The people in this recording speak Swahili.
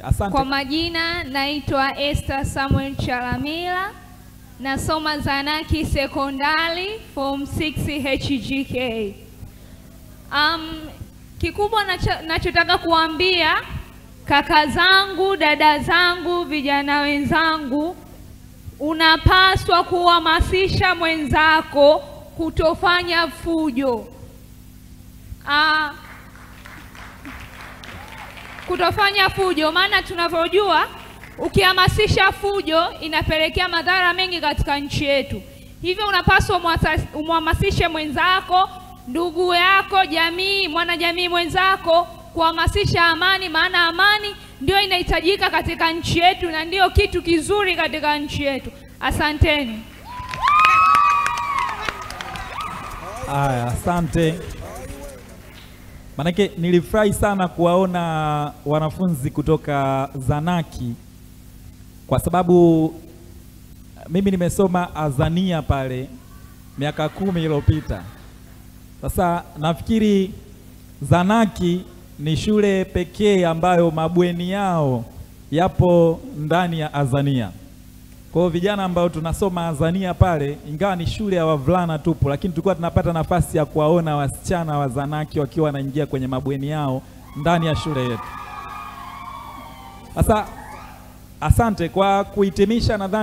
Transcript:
Asante. Kwa majina naitwa Esther Samuel Chalamila, nasoma Zanaki Sekondari form 6 HGK. Kikubwa nachotaka kuambia kaka zangu, dada zangu, vijana wenzangu, unapaswa kuhamasisha mwenzako kutofanya fujo. Kutofanya fujo, maana tunavyojua ukihamasisha fujo inapelekea madhara mengi katika nchi yetu. Hivyo unapaswa umhamasishe mwenzako, ndugu yako, jamii, mwanajamii mwenzako kuhamasisha amani, maana amani ndio inahitajika katika nchi yetu na ndio kitu kizuri katika nchi yetu. Asanteni. Aya, asante. Manake nilifurahi sana kuwaona wanafunzi kutoka Zanaki, kwa sababu mimi nimesoma Azania pale miaka 10 iliyopita. Sasa nafikiri Zanaki ni shule pekee ambayo mabweni yao yapo ndani ya Azania. Kwa hiyo vijana ambao tunasoma Azania pale, ingawa ni shule ya wavulana tupu, lakini tulikuwa tunapata nafasi ya kuwaona wasichana wa Zanaki wakiwa wanaingia kwenye mabweni yao ndani ya shule yetu. Sasa asante kwa kuhitimisha. Nadhani